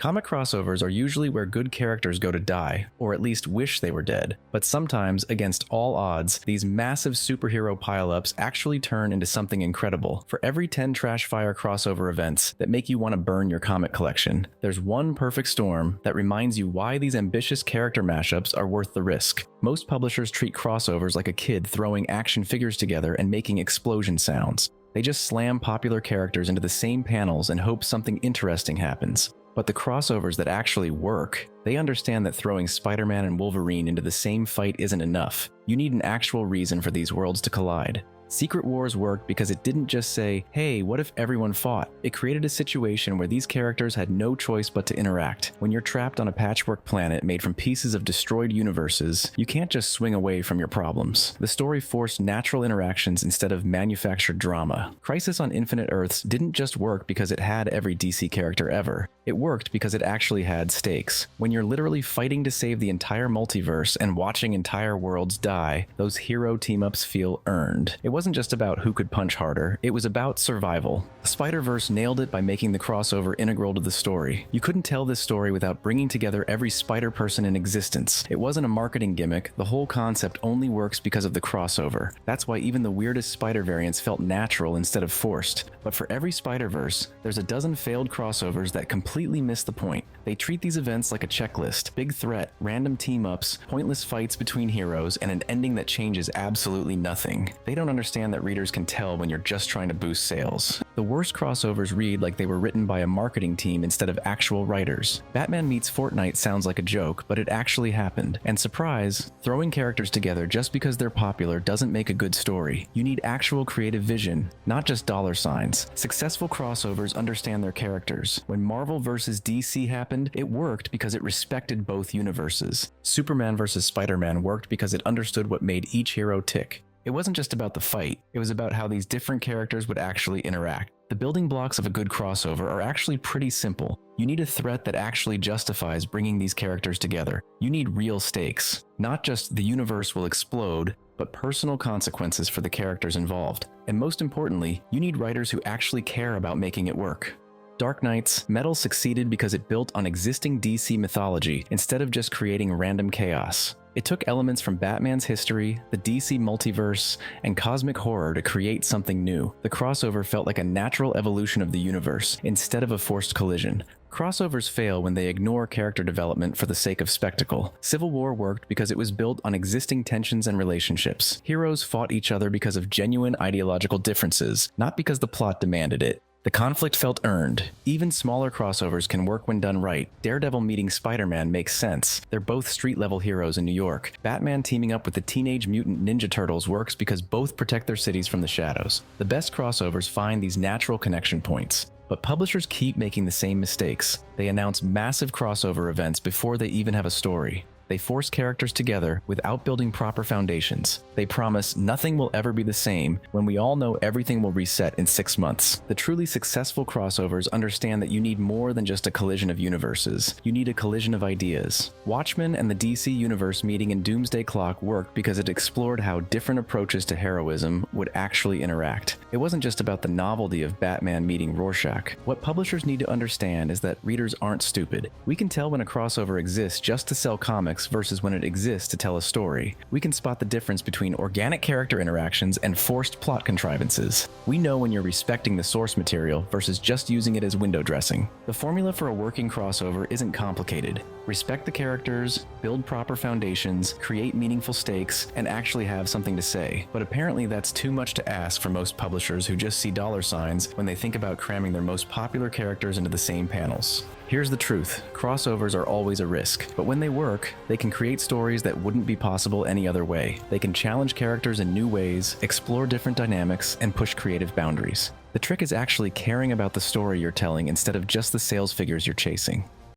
Comic crossovers are usually where good characters go to die, or at least wish they were dead. But sometimes, against all odds, these massive superhero pileups actually turn into something incredible. For every 10 trash fire crossover events that make you want to burn your comic collection, there's one perfect storm that reminds you why these ambitious character mashups are worth the risk. Most publishers treat crossovers like a kid throwing action figures together and making explosion sounds. They just slam popular characters into the same panels and hope something interesting happens. But the crossovers that actually work, they understand that throwing Spider-Man and Wolverine into the same fight isn't enough. You need an actual reason for these worlds to collide. Secret Wars worked because it didn't just say, hey, what if everyone fought? It created a situation where these characters had no choice but to interact. When you're trapped on a patchwork planet made from pieces of destroyed universes, you can't just swing away from your problems. The story forced natural interactions instead of manufactured drama. Crisis on Infinite Earths didn't just work because it had every DC character ever. It worked because it actually had stakes. When you're literally fighting to save the entire multiverse and watching entire worlds die, those hero team-ups feel earned. It wasn't just about who could punch harder, it was about survival. The Spider-Verse nailed it by making the crossover integral to the story. You couldn't tell this story without bringing together every spider person in existence. It wasn't a marketing gimmick, the whole concept only works because of the crossover. That's why even the weirdest spider variants felt natural instead of forced. But for every Spider-Verse, there's a dozen failed crossovers that completely miss the point. They treat these events like a checklist: big threat, random team-ups, pointless fights between heroes, and an ending that changes absolutely nothing. They don't understand that readers can tell when you're just trying to boost sales. The worst crossovers read like they were written by a marketing team instead of actual writers. Batman meets Fortnite sounds like a joke, but it actually happened. And surprise, throwing characters together just because they're popular doesn't make a good story. You need actual creative vision, not just dollar signs. Successful crossovers understand their characters. When Marvel vs. DC happened, it worked because it respected both universes. Superman vs. Spider-Man worked because it understood what made each hero tick. It wasn't just about the fight, it was about how these different characters would actually interact. The building blocks of a good crossover are actually pretty simple. You need a threat that actually justifies bringing these characters together. You need real stakes. Not just the universe will explode, but personal consequences for the characters involved. And most importantly, you need writers who actually care about making it work. Dark Knight's Metal succeeded because it built on existing DC mythology instead of just creating random chaos. It took elements from Batman's history, the DC multiverse, and cosmic horror to create something new. The crossover felt like a natural evolution of the universe, instead of a forced collision. Crossovers fail when they ignore character development for the sake of spectacle. Civil War worked because it was built on existing tensions and relationships. Heroes fought each other because of genuine ideological differences, not because the plot demanded it. The conflict felt earned. Even smaller crossovers can work when done right. Daredevil meeting Spider-Man makes sense. They're both street-level heroes in New York. Batman teaming up with the Teenage Mutant Ninja Turtles works because both protect their cities from the shadows. The best crossovers find these natural connection points. But publishers keep making the same mistakes. They announce massive crossover events before they even have a story. They force characters together without building proper foundations. They promise nothing will ever be the same when we all know everything will reset in 6 months. The truly successful crossovers understand that you need more than just a collision of universes. You need a collision of ideas. Watchmen and the DC Universe meeting in Doomsday Clock worked because it explored how different approaches to heroism would actually interact. It wasn't just about the novelty of Batman meeting Rorschach. What publishers need to understand is that readers aren't stupid. We can tell when a crossover exists just to sell comics versus when it exists to tell a story. We can spot the difference between organic character interactions and forced plot contrivances. We know when you're respecting the source material versus just using it as window dressing. The formula for a working crossover isn't complicated. Respect the characters, build proper foundations, create meaningful stakes, and actually have something to say. But apparently that's too much to ask for most publishers who just see dollar signs when they think about cramming their most popular characters into the same panels. Here's the truth, crossovers are always a risk, but when they work, they can create stories that wouldn't be possible any other way. They can challenge characters in new ways, explore different dynamics, and push creative boundaries. The trick is actually caring about the story you're telling instead of just the sales figures you're chasing.